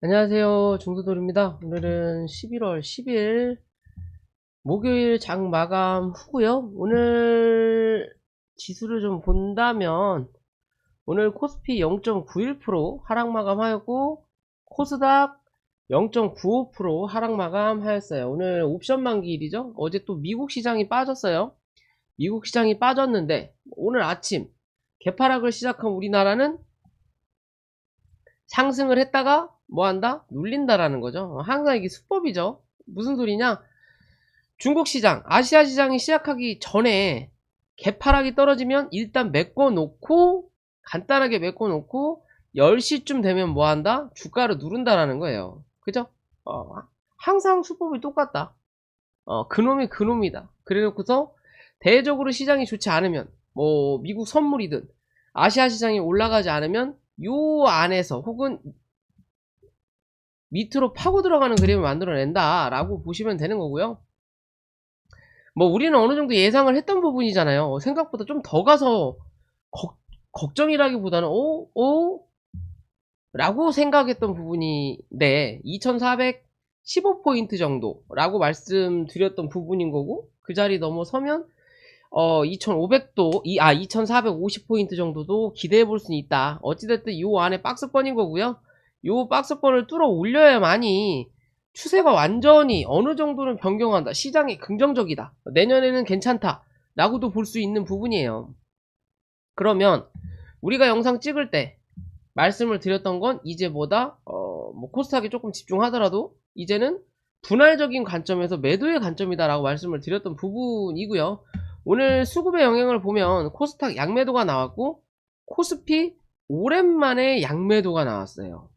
안녕하세요. 중도돌입니다. 오늘은 11월 10일 목요일 장 마감 후고요. 오늘 지수를 좀 본다면 오늘 코스피 0.91% 하락 마감하였고 코스닥 0.95% 하락 마감하였어요. 오늘 옵션 만기일이죠. 어제 또 미국 시장이 빠졌어요. 미국 시장이 빠졌는데 오늘 아침 개파락을 시작한 우리나라는 상승을 했다가 뭐한다? 눌린다라는 거죠. 항상 이게 수법이죠. 무슨 소리냐? 중국 시장, 아시아 시장이 시작하기 전에 개파락이 떨어지면 일단 메꿔놓고 간단하게 메꿔놓고 10시쯤 되면 뭐한다? 주가를 누른다라는 거예요. 그죠? 항상 수법이 똑같다. 그놈이 그놈이다. 그래놓고서 대외적으로 시장이 좋지 않으면 뭐 미국 선물이든 아시아 시장이 올라가지 않으면 요 안에서 혹은 밑으로 파고 들어가는 그림을 만들어낸다 라고 보시면 되는 거고요. 뭐 우리는 어느 정도 예상을 했던 부분이잖아요. 생각보다 좀 더 가서 걱정이라기보다는 라고 생각했던 부분인데 2415포인트 정도라고 말씀드렸던 부분인 거고 그 자리 넘어서면 2500도 2450포인트 정도도 기대해 볼 수는 있다. 어찌됐든 요 안에 박스권인 거고요. 요 박스권을 뚫어 올려야만이 추세가 완전히 어느 정도는 변경한다. 시장이 긍정적이다. 내년에는 괜찮다. 라고도 볼 수 있는 부분이에요. 그러면 우리가 영상 찍을 때 말씀을 드렸던 건 이제 뭐 코스닥에 조금 집중하더라도 이제는 분할적인 관점에서 매도의 관점이다라고 말씀을 드렸던 부분이고요. 오늘 수급의 영향을 보면 코스닥 양매도가 나왔고 코스피 오랜만에 양매도가 나왔어요.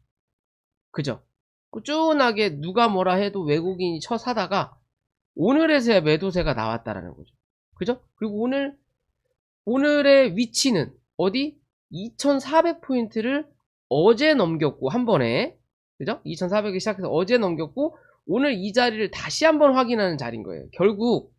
그죠? 꾸준하게 누가 뭐라 해도 외국인이 쳐사다가 오늘에서야 매도세가 나왔다라는 거죠. 그죠? 그리고 오늘의 위치는 어디? 2400포인트를 어제 넘겼고 한 번에 그죠? 2400이 시작해서 어제 넘겼고 오늘 이 자리를 다시 한번 확인하는 자리인 거예요. 결국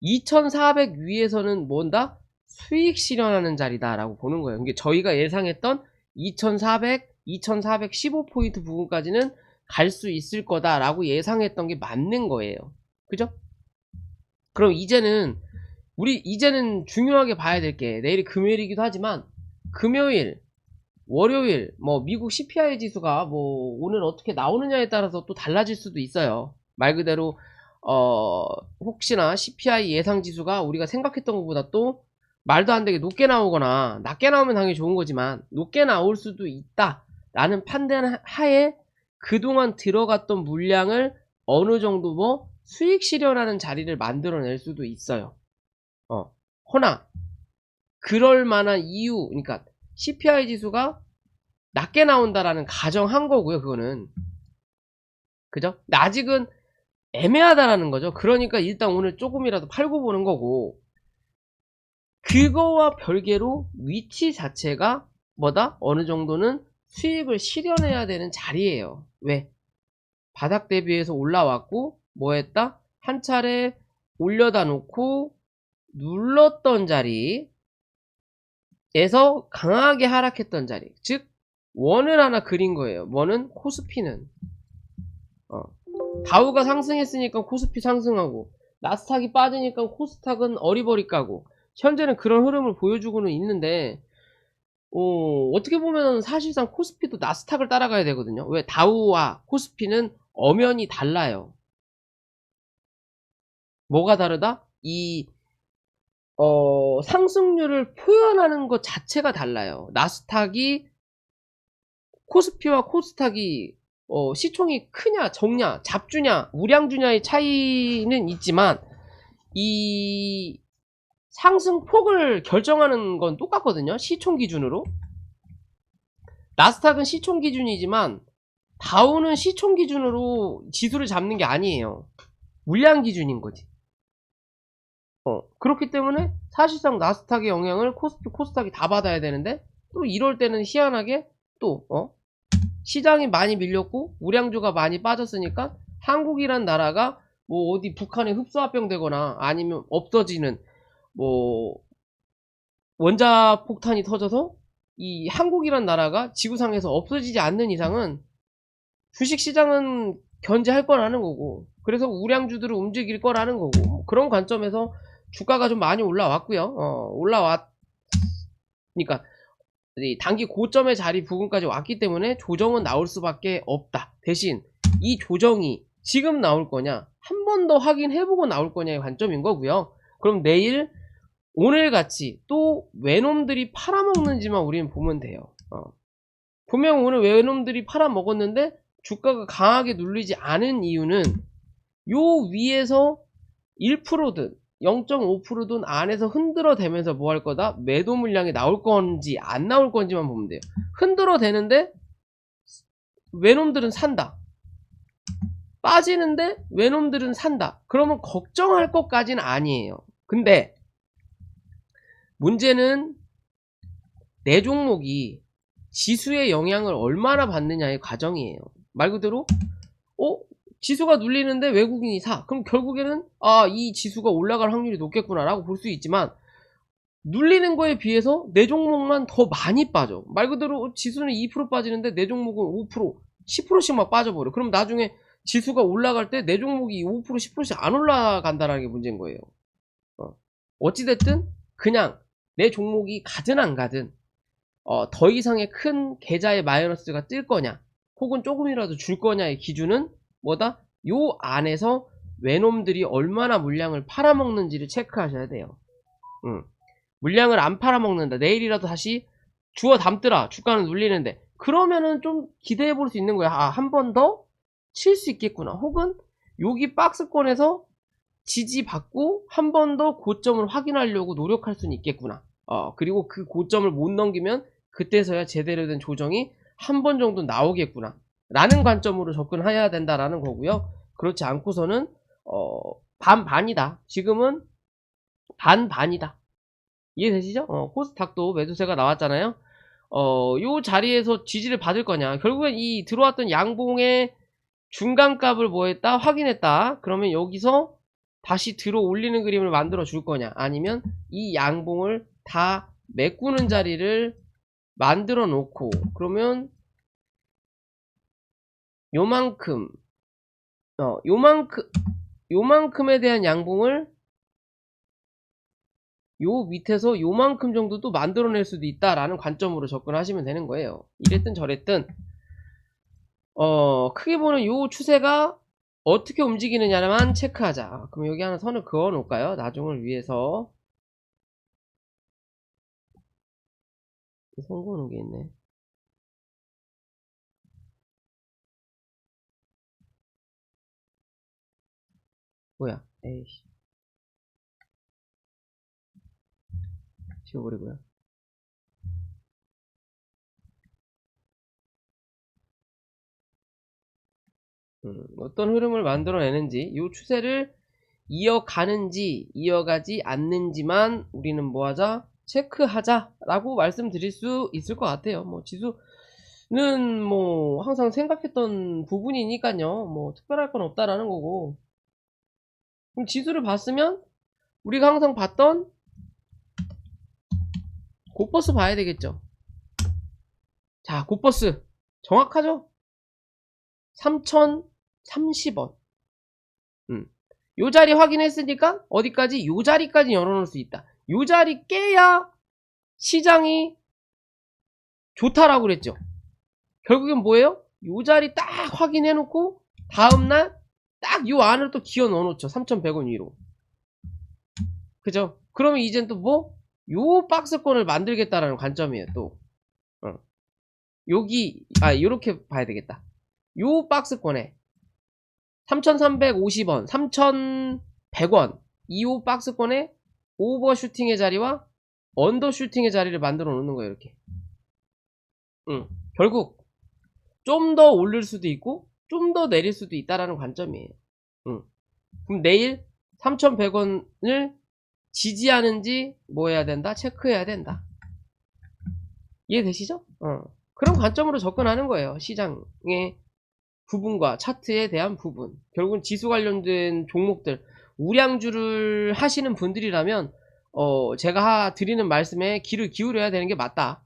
2400 위에서는 뭔다? 수익 실현하는 자리다라고 보는 거예요. 이게 저희가 예상했던 2400, 2415포인트 부분까지는 갈 수 있을 거다라고 예상했던 게 맞는 거예요. 그죠? 그럼 이제는 중요하게 봐야 될 게 내일이 금요일이기도 하지만 금요일, 월요일 뭐 미국 CPI 지수가 뭐 오늘 어떻게 나오느냐에 따라서 또 달라질 수도 있어요. 말 그대로 혹시나 CPI 예상 지수가 우리가 생각했던 것보다 또 말도 안 되게 높게 나오거나 낮게 나오면 당연히 좋은 거지만 높게 나올 수도 있다라는 판단 하에 그동안 들어갔던 물량을 어느 정도 뭐 수익 실현하는 자리를 만들어낼 수도 있어요. 허나 그럴 만한 이유, 그러니까 CPI 지수가 낮게 나온다라는 가정한 거고요. 그거는 그죠? 근데 아직은 애매하다라는 거죠. 그러니까 일단 오늘 조금이라도 팔고 보는 거고 그거와 별개로 위치 자체가 뭐다? 어느 정도는 수익을 실현해야 되는 자리예요. 왜? 바닥 대비해서 올라왔고 뭐 했다? 한 차례 올려다 놓고 눌렀던 자리에서 강하게 하락했던 자리, 즉 원을 하나 그린 거예요. 원은 코스피는 다우가 상승했으니까 코스피 상승하고 나스닥이 빠지니까 코스닥은 어리버리 까고 현재는 그런 흐름을 보여주고는 있는데 어떻게 보면 사실상 코스피도 나스닥을 따라가야 되거든요. 왜? 다우와 코스피는 엄연히 달라요. 뭐가 다르다? 상승률을 표현하는 것 자체가 달라요. 나스닥이 코스피와 코스닥이 시총이 크냐 적냐 잡주냐 우량주냐의 차이는 있지만 이 상승폭을 결정하는 건 똑같거든요. 시총 기준으로. 나스닥은 시총 기준이지만 다우는 시총 기준으로 지수를 잡는 게 아니에요. 물량 기준인 거지. 그렇기 때문에 사실상 나스닥의 영향을 코스피, 코스닥이 다 받아야 되는데 또 이럴 때는 희한하게 또 시장이 많이 밀렸고 우량주가 많이 빠졌으니까 한국이란 나라가 뭐 어디 북한에 흡수합병 되거나 아니면 없어지는 뭐 원자폭탄이 터져서 이 한국이란 나라가 지구상에서 없어지지 않는 이상은 주식시장은 견제할 거라는 거고, 그래서 우량주들을 움직일 거라는 거고, 뭐 그런 관점에서 주가가 좀 많이 올라왔고요. 올라왔으니까 단기 고점의 자리 부근까지 왔기 때문에 조정은 나올 수밖에 없다. 대신 이 조정이 지금 나올 거냐, 한 번 더 확인해보고 나올 거냐의 관점인 거고요. 그럼 내일 오늘 같이 또 외놈들이 팔아먹는지만 우리는 보면 돼요. 분명 오늘 외놈들이 팔아먹었는데 주가가 강하게 눌리지 않은 이유는 요 위에서 1%든 0.5%든 안에서 흔들어대면서 뭐 할 거다? 매도 물량이 나올 건지 안 나올 건지만 보면 돼요. 흔들어대는데 외놈들은 산다. 빠지는데 외놈들은 산다. 그러면 걱정할 것까지는 아니에요. 근데 문제는 내 종목이 지수의 영향을 얼마나 받느냐의 과정이에요. 말 그대로 지수가 눌리는데 외국인이 사. 그럼 결국에는 이 지수가 올라갈 확률이 높겠구나 라고 볼 수 있지만, 눌리는 거에 비해서 내 종목만 더 많이 빠져. 말 그대로 지수는 2% 빠지는데 내 종목은 5%, 10%씩 막 빠져버려. 그럼 나중에 지수가 올라갈 때 내 종목이 5%, 10%씩 안 올라간다는 게 문제인 거예요. 어찌됐든 그냥 내 종목이 가든 안 가든 더 이상의 큰 계좌의 마이너스가 뜰 거냐, 혹은 조금이라도 줄 거냐의 기준은 뭐다? 요 안에서 외놈들이 얼마나 물량을 팔아먹는지를 체크하셔야 돼요. 물량을 안 팔아먹는다. 내일이라도 다시 주워 담더라. 주가는 눌리는데. 그러면은 좀 기대해 볼 수 있는 거야. 한 번 더 칠 수 있겠구나. 혹은 여기 박스권에서 지지받고 한 번 더 고점을 확인하려고 노력할 수는 있겠구나. 그리고 그 고점을 못 넘기면 그때서야 제대로 된 조정이 한 번 정도 나오겠구나 라는 관점으로 접근해야 된다라는 거고요. 그렇지 않고서는 반반이다. 지금은 반반이다. 이해되시죠? 코스닥도 매도세가 나왔잖아요. 요 자리에서 지지를 받을 거냐, 결국엔 이 들어왔던 양봉의 중간값을 뭐 했다? 확인했다. 그러면 여기서 다시 들어 올리는 그림을 만들어 줄 거냐, 아니면 이 양봉을 다 메꾸는 자리를 만들어 놓고, 그러면 요만큼에 대한 양봉을 요 밑에서 요만큼 정도도 만들어낼 수도 있다라는 관점으로 접근하시면 되는 거예요. 이랬든 저랬든 크게 보는 요 추세가 어떻게 움직이느냐만 체크하자. 그럼 여기 하나 선을 그어 놓을까요? 나중을 위해서. 선 그어놓은 게 있네. 뭐야, 에이씨, 지워버리고요. 어떤 흐름을 만들어내는지, 이 추세를 이어가는지 이어가지 않는지만 우리는 뭐하자? 체크하자 라고 말씀드릴 수 있을 것 같아요. 뭐 지수는 뭐 항상 생각했던 부분이니까요, 뭐 특별할 건 없다라는 거고. 그럼 지수를 봤으면 우리가 항상 봤던 곧버스 봐야 되겠죠. 자, 곧버스 정확하죠? 3030원. 요 자리 확인했으니까 어디까지? 요 자리까지 열어놓을 수 있다. 요 자리 깨야 시장이 좋다라고 그랬죠. 결국엔 뭐예요? 요 자리 딱 확인해놓고 다음날 딱 요 안을 또 기어 넣어놓죠. 3100원 위로. 그죠? 그러면 이젠 또 뭐? 요 박스권을 만들겠다라는 관점이에요. 또 여기 요렇게 봐야 되겠다. 요 박스권에 3350원, 3100원, 2호 박스권에 오버슈팅의 자리와 언더슈팅의 자리를 만들어 놓는 거예요. 이렇게. 결국 좀 더 올릴 수도 있고 좀 더 내릴 수도 있다라는 관점이에요. 그럼 내일 3100원을 지지하는지 뭐 해야 된다? 체크해야 된다. 이해되시죠? 그런 관점으로 접근하는 거예요. 시장의 부분과 차트에 대한 부분. 결국은 지수 관련된 종목들, 우량주를 하시는 분들이라면 제가 드리는 말씀에 귀를 기울여야 되는 게 맞다.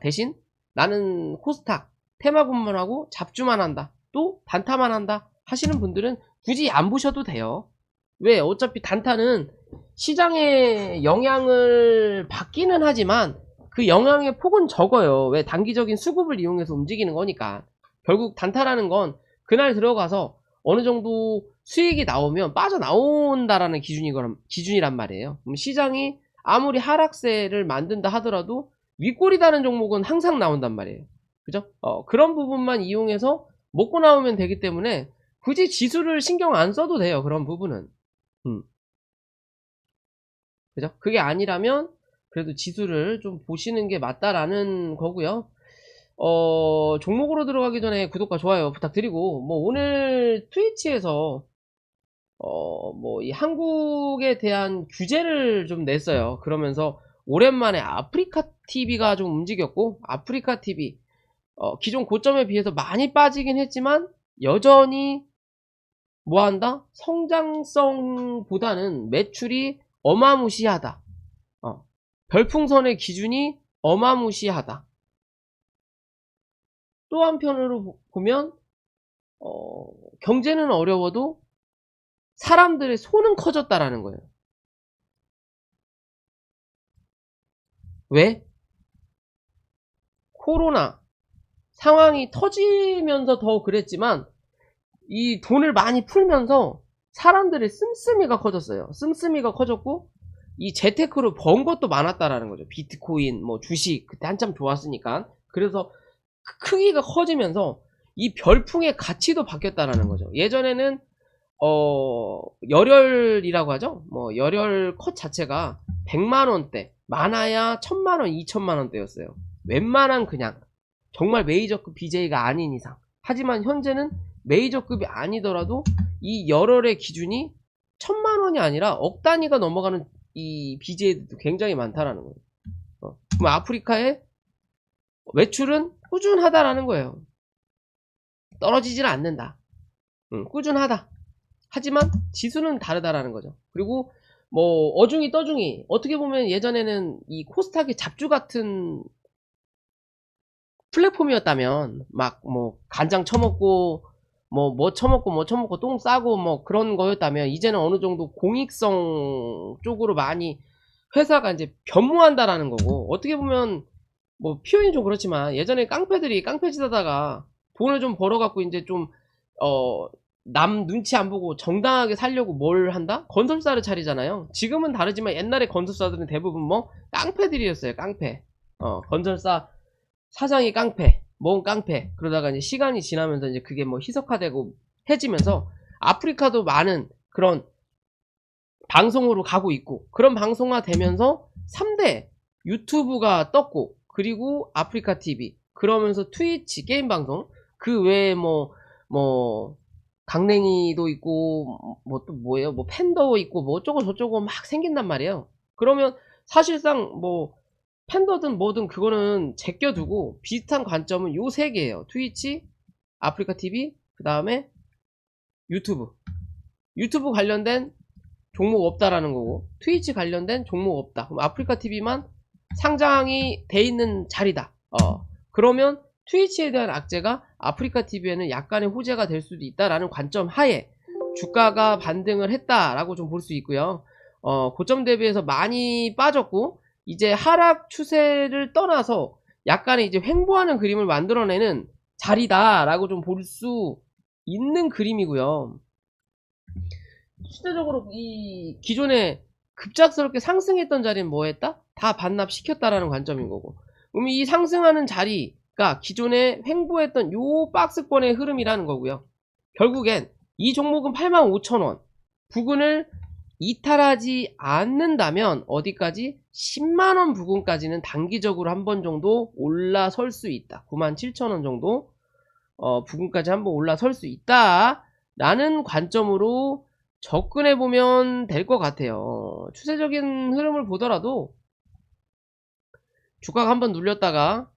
대신 나는 코스닥 테마 군만하고 잡주만 한다. 또 단타만 한다 하시는 분들은 굳이 안 보셔도 돼요. 왜? 어차피 단타는 시장의 영향을 받기는 하지만 그 영향의 폭은 적어요. 왜? 단기적인 수급을 이용해서 움직이는 거니까. 결국 단타라는 건 그날 들어가서 어느 정도 수익이 나오면 빠져나온다라는 기준이란 말이에요. 그럼 시장이 아무리 하락세를 만든다 하더라도 윗골이다는 종목은 항상 나온단 말이에요. 그죠? 그런 부분만 이용해서 먹고 나오면 되기 때문에 굳이 지수를 신경 안 써도 돼요. 그런 부분은. 그죠? 그게 아니라면 그래도 지수를 좀 보시는 게 맞다라는 거고요. 종목으로 들어가기 전에 구독과 좋아요 부탁드리고, 뭐 오늘 트위치에서 뭐 이 한국에 대한 규제를 좀 냈어요. 그러면서 오랜만에 아프리카 TV가 좀 움직였고, 아프리카 TV 기존 고점에 비해서 많이 빠지긴 했지만 여전히 뭐한다? 성장성보다는 매출이 어마무시하다. 별풍선의 기준이 어마무시하다. 또 한편으로 보면 경제는 어려워도 사람들의 손은 커졌다라는 거예요. 왜? 코로나 상황이 터지면서 더 그랬지만 이 돈을 많이 풀면서 사람들의 씀씀이가 커졌어요. 씀씀이가 커졌고 이 재테크로 번 것도 많았다라는 거죠. 비트코인, 뭐 주식 그때 한참 좋았으니까. 그래서 크기가 커지면서 이 별풍의 가치도 바뀌었다라는 거죠. 예전에는 열혈이라고 하죠. 뭐 열혈 컷 자체가 100만원대, 많아야 1000만원, 2000만원대였어요. 웬만한 그냥 정말 메이저급 BJ가 아닌 이상. 하지만 현재는 메이저급이 아니더라도 이 열혈의 기준이 1000만원이 아니라 억 단위가 넘어가는 이 BJ들도 굉장히 많다라는 거예요. 그럼 아프리카의 매출은 꾸준하다라는 거예요. 떨어지질 않는다. 꾸준하다. 하지만 지수는 다르다라는 거죠. 그리고 뭐 어중이 떠중이 어떻게 보면 예전에는 이 코스닥의 잡주 같은 플랫폼이었다면 막 뭐 간장 처먹고 뭐 처먹고 똥 싸고 뭐 그런 거였다면 이제는 어느 정도 공익성 쪽으로 많이 회사가 이제 변모한다라는 거고, 어떻게 보면 뭐 표현이 좀 그렇지만 예전에 깡패들이 깡패짓 하다가 돈을 좀 벌어갖고 이제 좀 남 눈치 안 보고 정당하게 살려고 뭘 한다? 건설사를 차리잖아요. 지금은 다르지만 옛날에 건설사들은 대부분 뭐 깡패들이었어요. 깡패. 건설사 사장이 깡패, 뭔 깡패. 그러다가 이제 시간이 지나면서 이제 그게 뭐 희석화되고 해지면서 아프리카도 많은 그런 방송으로 가고 있고, 그런 방송화 되면서 3대 유튜브가 떴고, 그리고 아프리카 TV, 그러면서 트위치 게임 방송, 그 외에 뭐 강냉이도 있고 뭐 또 뭐예요, 뭐 팬더 있고 뭐 어쩌고 저쩌고 막 생긴단 말이에요. 그러면 사실상 뭐 팬더든 뭐든 그거는 제껴두고 비슷한 관점은 요 세 개예요. 트위치, 아프리카 TV, 그 다음에 유튜브. 유튜브 관련된 종목 없다라는 거고, 트위치 관련된 종목 없다. 그럼 아프리카 TV만 상장이 돼 있는 자리다. 그러면 트위치에 대한 악재가 아프리카 TV에는 약간의 호재가 될 수도 있다라는 관점 하에 주가가 반등을 했다라고 좀 볼 수 있고요. 고점 대비해서 많이 빠졌고 이제 하락 추세를 떠나서 약간의 이제 횡보하는 그림을 만들어내는 자리다라고 좀 볼 수 있는 그림이고요. 실제적으로 이 기존에 급작스럽게 상승했던 자리는 뭐 했다? 다 반납시켰다라는 관점인 거고, 그럼 이 상승하는 자리가 기존에 횡보했던 요 박스권의 흐름이라는 거고요. 결국엔 이 종목은 85,000원 부근을 이탈하지 않는다면 어디까지? 10만원 부근까지는 단기적으로 한 번 정도 올라설 수 있다. 97,000원 정도 부근까지 한번 올라설 수 있다 라는 관점으로 접근해보면 될 것 같아요. 추세적인 흐름을 보더라도 주가가 한번 눌렸다가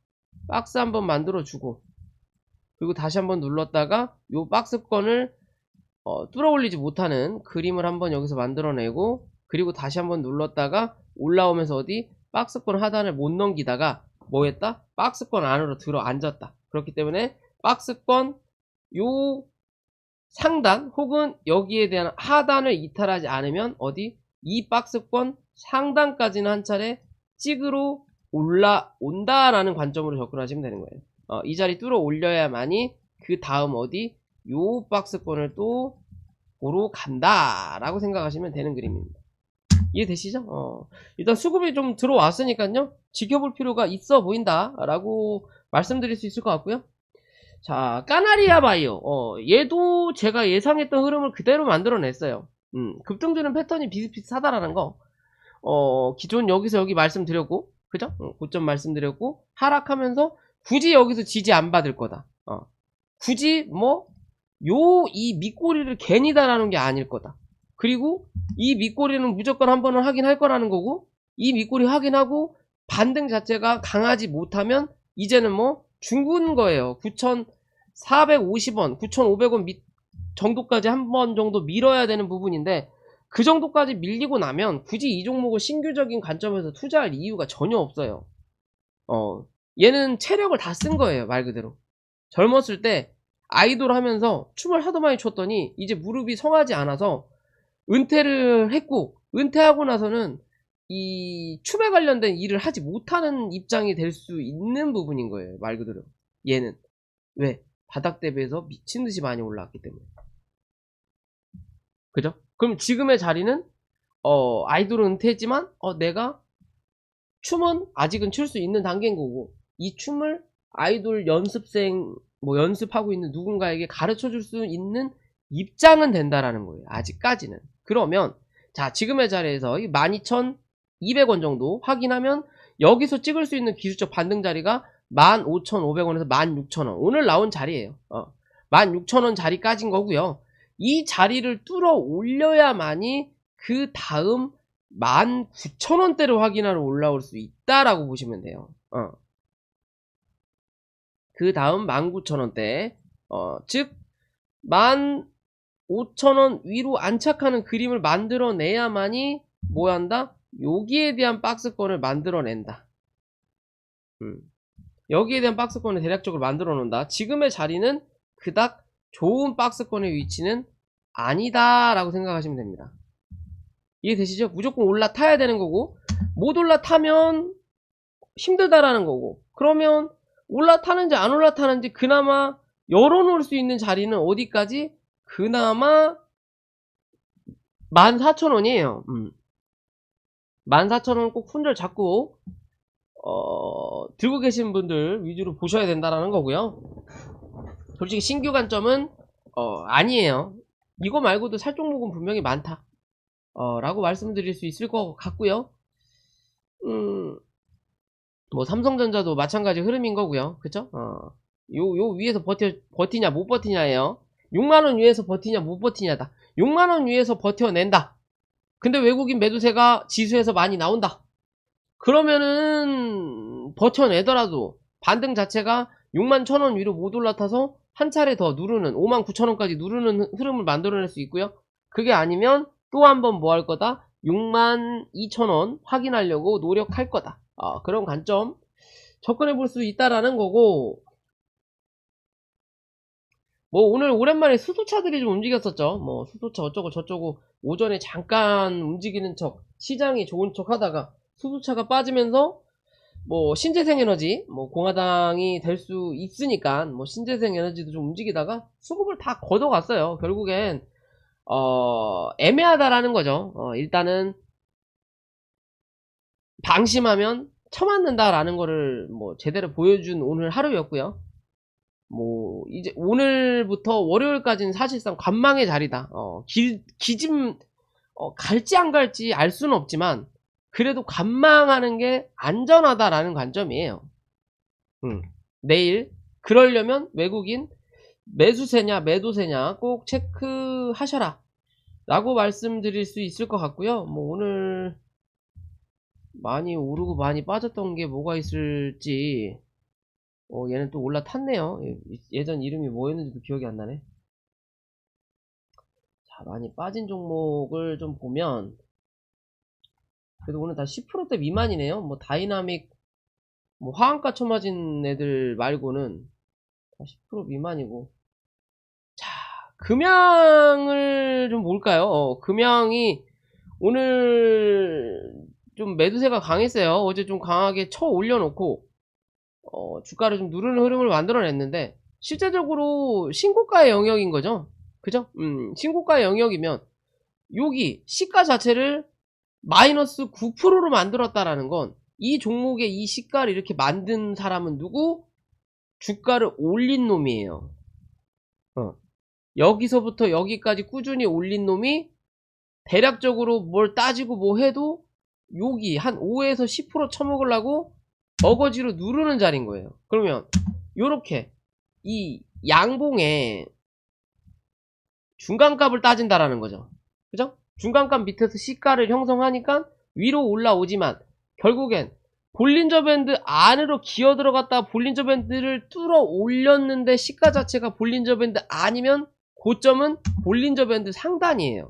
박스 한번 만들어주고, 그리고 다시 한번 눌렀다가 요 박스권을 뚫어 올리지 못하는 그림을 한번 여기서 만들어내고, 그리고 다시 한번 눌렀다가 올라오면서 어디 박스권 하단을 못 넘기다가 뭐 했다? 박스권 안으로 들어 앉았다. 그렇기 때문에 박스권 요 상단 혹은 여기에 대한 하단을 이탈하지 않으면 어디 이 박스권 상단까지는 한 차례 찍으러 올라온다라는 관점으로 접근하시면 되는 거예요. 이 자리 뚫어 올려야만이 그 다음 어디 요 박스권을 또 보러 간다라고 생각하시면 되는 그림입니다. 이해되시죠? 일단 수급이 좀 들어왔으니까요. 지켜볼 필요가 있어 보인다라고 말씀드릴 수 있을 것 같고요. 자, 까나리아 바이오. 얘도 제가 예상했던 흐름을 그대로 만들어냈어요. 급등주는 패턴이 비슷비슷하다라는 거. 기존 여기서 여기 말씀드렸고, 그죠? 고점 말씀드렸고, 하락하면서 굳이 여기서 지지 안 받을 거다. 굳이 이 밑꼬리를 괜히다라는 게 아닐 거다. 그리고 이 밑꼬리는 무조건 한 번은 확인할 거라는 거고, 이 밑꼬리 확인하고 반등 자체가 강하지 못하면 이제는 중근 거예요. 9,450원, 9,500원 정도까지 한 번 정도 밀어야 되는 부분인데, 그 정도까지 밀리고 나면 굳이 이 종목을 신규적인 관점에서 투자할 이유가 전혀 없어요. 얘는 체력을 다 쓴 거예요, 말 그대로. 젊었을 때 아이돌 하면서 춤을 하도 많이 췄더니 이제 무릎이 성하지 않아서 은퇴를 했고, 은퇴하고 나서는 이 춤에 관련된 일을 하지 못하는 입장이 될 수 있는 부분인 거예요, 말 그대로. 얘는 왜? 바닥 대비해서 미친듯이 많이 올라왔기 때문에. 그죠? 그럼 지금의 자리는 아이돌은 은퇴했지만 내가 춤은 아직은 출 수 있는 단계인 거고, 이 춤을 아이돌 연습생 연습하고 있는 누군가에게 가르쳐 줄 수 있는 입장은 된다라는 거예요, 아직까지는. 그러면 자, 지금의 자리에서 12,200원 정도 확인하면 여기서 찍을 수 있는 기술적 반등 자리가 15,500원에서 16,000원, 오늘 나온 자리예요. 16,000원 자리까지인 거고요. 이 자리를 뚫어 올려야만이 그 다음 19,000원대를 확인하러 올라올 수 있다라고 보시면 돼요. 그 다음 19,000원대, 즉 15,000원 위로 안착하는 그림을 만들어내야만이 뭐한다? 여기에 대한 박스권을 만들어낸다. 여기에 대한 박스권을 대략적으로 만들어 놓는다. 지금의 자리는 그닥 좋은 박스권의 위치는 아니다 라고 생각하시면 됩니다. 이해되시죠? 무조건 올라타야 되는 거고, 못 올라타면 힘들다라는 거고, 그러면 올라타는지 안 올라타는지 그나마 열어놓을 수 있는 자리는 어디까지? 그나마 14,000원이에요. 14,000원 꼭 손절 잡고 들고 계신 분들 위주로 보셔야 된다라는 거고요. 솔직히 신규 관점은 아니에요. 이거 말고도 살 종목은 분명히 많다 라고 말씀드릴 수 있을 것 같고요. 삼성전자도 마찬가지 흐름인 거고요. 그쵸? 요 위에서 버티냐 못 버티냐예요. 6만원 위에서 버티냐 못 버티냐다. 6만원 위에서 버텨낸다. 근데 외국인 매도세가 지수에서 많이 나온다. 그러면은 버텨내더라도 반등 자체가 61,000원 위로 못 올라타서 한 차례 더 누르는 59,000원까지 누르는 흐름을 만들어낼 수 있고요. 그게 아니면 또 한 번 뭐 할 거다? 62,000원 확인하려고 노력할 거다. 그런 관점 접근해 볼 수 있다라는 거고, 오늘 오랜만에 수소차들이 좀 움직였었죠. 수소차 어쩌고 저쩌고 오전에 잠깐 움직이는 척, 시장이 좋은 척 하다가 수소차가 빠지면서 신재생에너지 공화당이 될 수 있으니까 신재생에너지도 좀 움직이다가 수급을 다 걷어갔어요. 결국엔 애매하다라는 거죠. 일단은 방심하면 쳐맞는다라는 거를 제대로 보여준 오늘 하루였고요. 이제 오늘부터 월요일까지는 사실상 관망의 자리다. 기짐 갈지 안 갈지 알 수는 없지만 그래도 관망하는 게 안전하다라는 관점이에요. 내일 그러려면 외국인 매수세냐 매도세냐 꼭 체크하셔라 라고 말씀드릴 수 있을 것 같고요. 오늘 많이 오르고 많이 빠졌던 게 뭐가 있을지, 얘는 또 올라탔네요. 예전 이름이 뭐였는지도 기억이 안 나네. 자, 많이 빠진 종목을 좀 보면 그래도 오늘 다 10%대 미만이네요. 다이나믹 화한가 쳐맞은 애들 말고는 다 10% 미만이고, 금양을 좀 볼까요? 금양이 오늘 좀 매도세가 강했어요. 어제 좀 강하게 쳐 올려놓고 주가를 좀 누르는 흐름을 만들어냈는데 실제적으로 신고가의 영역인 거죠. 그죠? 신고가의 영역이면 여기 시가 자체를 마이너스 9%로 만들었다라는 건 이 종목의 이 시가를 이렇게 만든 사람은 누구? 주가를 올린 놈이에요. 여기서부터 여기까지 꾸준히 올린 놈이 대략적으로 뭘 따지고 뭐 해도 여기 한 5에서 10% 쳐먹으려고 어거지로 누르는 자리인 거예요. 그러면 요렇게 이 양봉에 중간값을 따진다라는 거죠. 그죠? 중간값 밑에서 시가를 형성하니까 위로 올라오지만 결국엔 볼린저 밴드 안으로 기어 들어갔다가 볼린저 밴드를 뚫어 올렸는데 시가 자체가 볼린저 밴드 아니면 고점은 볼린저 밴드 상단이에요.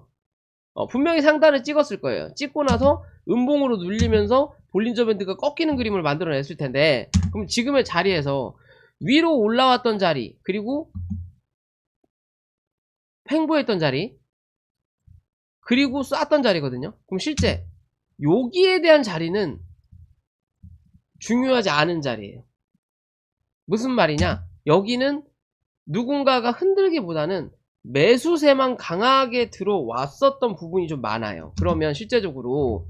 분명히 상단을 찍었을 거예요. 찍고 나서 음봉으로 눌리면서 볼린저 밴드가 꺾이는 그림을 만들어냈을 텐데, 그럼 지금의 자리에서 위로 올라왔던 자리, 그리고 횡보했던 자리, 그리고 쐈던 자리거든요. 그럼 실제 여기에 대한 자리는 중요하지 않은 자리예요. 무슨 말이냐? 여기는 누군가가 흔들기보다는 매수세만 강하게 들어왔었던 부분이 좀 많아요. 그러면 실제적으로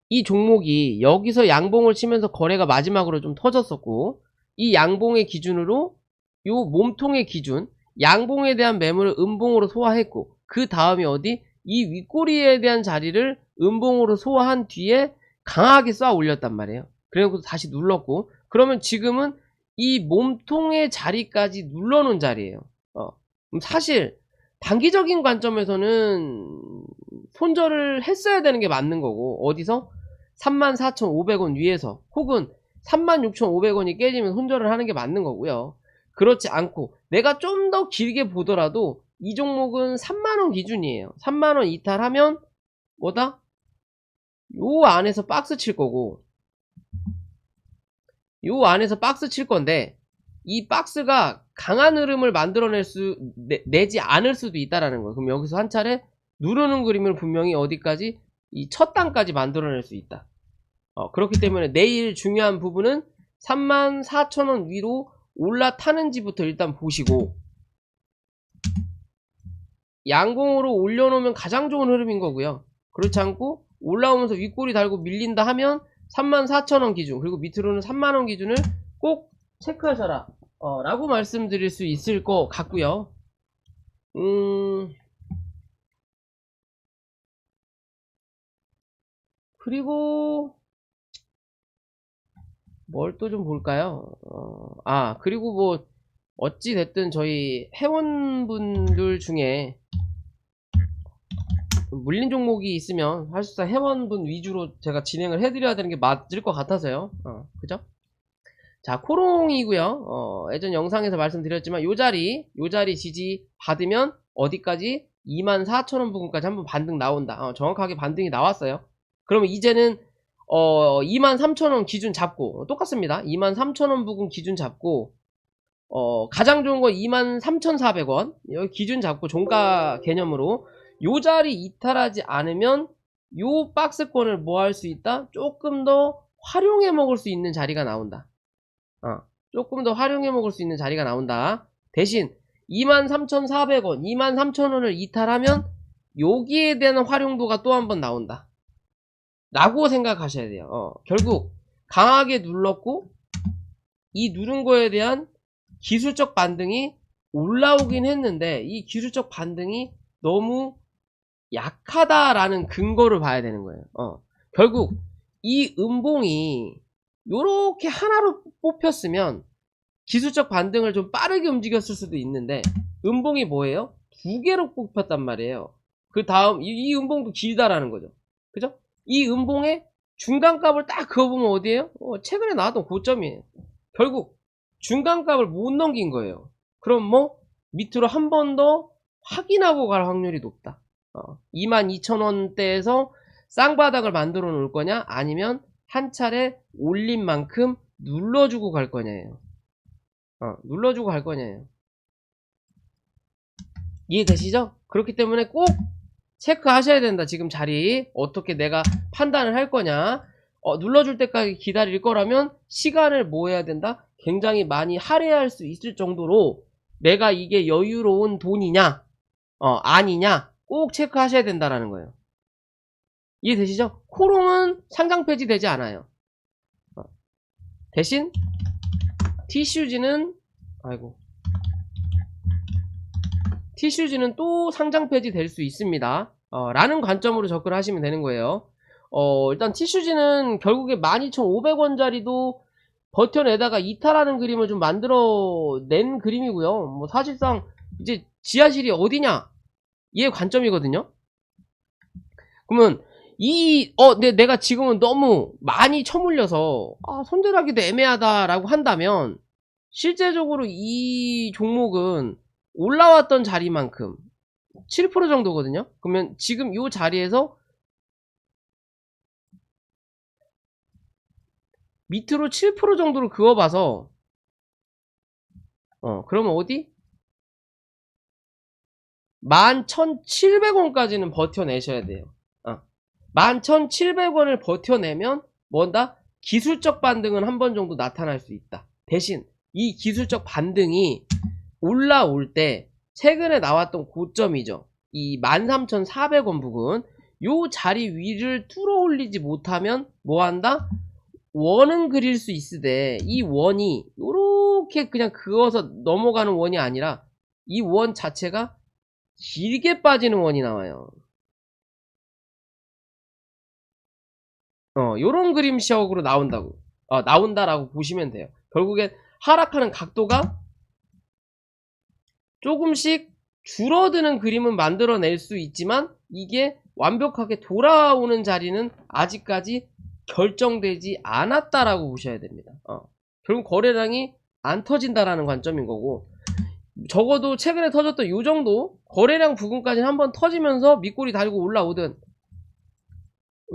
이 종목이 여기서 양봉을 치면서 거래가 마지막으로 좀 터졌었고, 이 양봉의 기준으로 요 몸통의 기준, 양봉에 대한 매물을 음봉으로 소화했고, 그 다음이 어디? 이 윗꼬리에 대한 자리를 음봉으로 소화한 뒤에 강하게 쏴 올렸단 말이에요. 그래서 다시 눌렀고, 그러면 지금은 이 몸통의 자리까지 눌러놓은 자리예요. 사실 단기적인 관점에서는 손절을 했어야 되는 게 맞는 거고, 어디서? 34,500원 위에서, 혹은 36,500원이 깨지면 손절을 하는 게 맞는 거고요. 그렇지 않고 내가 좀 더 길게 보더라도 이 종목은 3만원 기준이에요. 3만원 이탈하면 뭐다? 요 안에서 박스 칠 거고, 요 안에서 박스 칠 건데, 이 박스가 강한 흐름을 내지 않을 수도 있다라는 거예요. 그럼 여기서 한 차례 누르는 그림을 분명히 어디까지? 이 첫 단까지 만들어낼 수 있다. 그렇기 때문에 내일 중요한 부분은 34,000원 위로 올라타는지부터 일단 보시고, 양봉으로 올려놓으면 가장 좋은 흐름인 거고요. 그렇지 않고 올라오면서 윗꼬리 달고 밀린다 하면 34,000원 기준, 그리고 밑으로는 3만원 기준을 꼭 체크하셔라 라고 말씀드릴 수 있을 것 같고요. 그리고 뭘 또 좀 볼까요? 그리고 뭐 어찌 됐든 저희 회원분들 중에 물린 종목이 있으면 사실상 회원분 위주로 제가 진행을 해드려야 되는 게 맞을 것 같아서요. 그죠? 자, 코롱이고요. 예전 영상에서 말씀드렸지만 요 자리 지지 받으면 어디까지? 24,000원 부근까지 한번 반등 나온다. 정확하게 반등이 나왔어요. 그러면 이제는 23,000원 기준 잡고, 똑같습니다. 23,000원 부근 기준 잡고, 가장 좋은 건 23,400원 여기 기준 잡고 종가 개념으로 요 자리 이탈하지 않으면 요 박스권을 뭐 할 수 있다? 조금 더 활용해 먹을 수 있는 자리가 나온다. 조금 더 활용해 먹을 수 있는 자리가 나온다. 대신 23,400원, 23,000원을 이탈하면 여기에 대한 활용도가 또 한 번 나온다 라고 생각하셔야 돼요. 결국 강하게 눌렀고, 이 누른 거에 대한 기술적 반등이 올라오긴 했는데 이 기술적 반등이 너무 약하다라는 근거를 봐야 되는 거예요. 결국 이 음봉이 요렇게 하나로 뽑혔으면 기술적 반등을 좀 빠르게 움직였을 수도 있는데, 음봉이 뭐예요? 두 개로 뽑혔단 말이에요. 그 다음 이 음봉도 길다라는 거죠. 그죠? 이 음봉의 중간값을 딱 그어보면 어디에요? 최근에 나왔던 고점이에요. 결국 중간값을 못 넘긴 거예요. 그럼 뭐 밑으로 한 번 더 확인하고 갈 확률이 높다. 22,000원대에서 쌍바닥을 만들어 놓을 거냐, 아니면 한 차례 올린 만큼 눌러주고 갈 거냐예요. 눌러주고 갈 거냐예요. 이해되시죠? 그렇기 때문에 꼭 체크하셔야 된다. 지금 자리 어떻게 내가 판단을 할 거냐. 눌러줄 때까지 기다릴 거라면 시간을 뭐 해야 된다? 굉장히 많이 할애할 수 있을 정도로 내가 이게 여유로운 돈이냐 아니냐 꼭 체크하셔야 된다라는 거예요. 이해되시죠? 코롱은 상장 폐지되지 않아요. 대신 티슈즈는 티슈즈는 또 상장 폐지될 수 있습니다. 라는 관점으로 접근을 하시면 되는 거예요. 일단 티슈즈는 결국에 12,500원짜리도 버텨내다가 이탈하는 그림을 좀 만들어낸 그림이고요. 뭐 사실상 이제 지하실이 어디냐 얘 관점이거든요. 그러면 내가 지금은 너무 많이 처물려서 손절하기도 애매하다라고 한다면 실제적으로 이 종목은 올라왔던 자리만큼 7% 정도거든요. 그러면 지금 이 자리에서 밑으로 7% 정도를 그어봐서 그러면 어디? 11,700원까지는 버텨내셔야 돼요. 11,700원을 버텨내면 뭔다? 기술적 반등은 한 번 정도 나타날 수 있다. 대신 이 기술적 반등이 올라올 때 최근에 나왔던 고점이죠. 이 13,400원 부근 요 자리 위를 뚫어 올리지 못하면 뭐한다? 원은 그릴 수 있으되 이 원이 요렇게 그냥 그어서 넘어가는 원이 아니라 이 원 자체가 길게 빠지는 원이 나와요. 요런 그림식으로 나온다라고 보시면 돼요. 결국엔 하락하는 각도가 조금씩 줄어드는 그림은 만들어낼 수 있지만 이게 완벽하게 돌아오는 자리는 아직까지 결정되지 않았다라고 보셔야 됩니다. 결국 거래량이 안 터진다라는 관점인 거고, 적어도 최근에 터졌던 요 정도 거래량 부분까지는 한번 터지면서 밑꼬리 달고 올라오든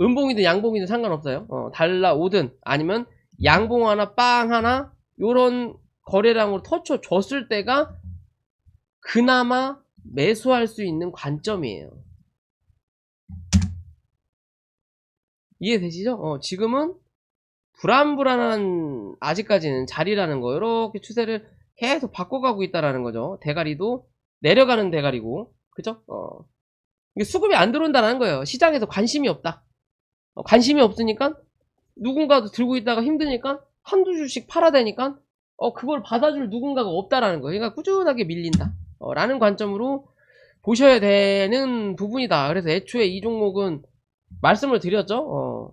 음봉이든 양봉이든 상관없어요. 달라오든 아니면 양봉 하나 빵 하나 요런 거래량으로 터쳐줬을 때가 그나마 매수할 수 있는 관점이에요. 이해되시죠? 지금은 불안불안한 아직까지는 자리라는 거 이렇게 추세를 계속 바꿔가고 있다라는 거죠. 대가리도 내려가는 대가리고, 그죠? 이게 수급이 안 들어온다는 거예요. 시장에서 관심이 없다. 관심이 없으니까 누군가도 들고 있다가 힘드니까 한두 주씩 팔아대니까 그걸 받아줄 누군가가 없다라는 거예요. 그러니까 꾸준하게 밀린다 라는 관점으로 보셔야 되는 부분이다. 그래서 애초에 이 종목은 말씀을 드렸죠.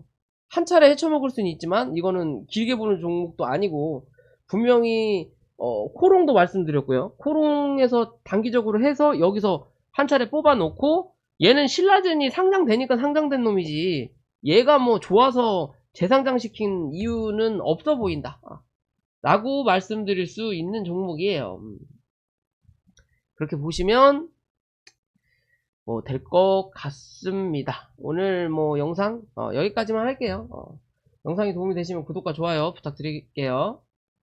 한 차례 헤쳐먹을 수는 있지만 이거는 길게 보는 종목도 아니고, 분명히 코롱도 말씀드렸고요. 코롱에서 단기적으로 해서 여기서 한 차례 뽑아 놓고, 얘는 신라젠이 상장되니까 상장된 놈이지 얘가 뭐 좋아서 재상장시킨 이유는 없어 보인다 라고 말씀드릴 수 있는 종목이에요. 그렇게 보시면 뭐 될 것 같습니다. 오늘 뭐 영상 여기까지만 할게요. 영상이 도움이 되시면 구독과 좋아요 부탁드릴게요.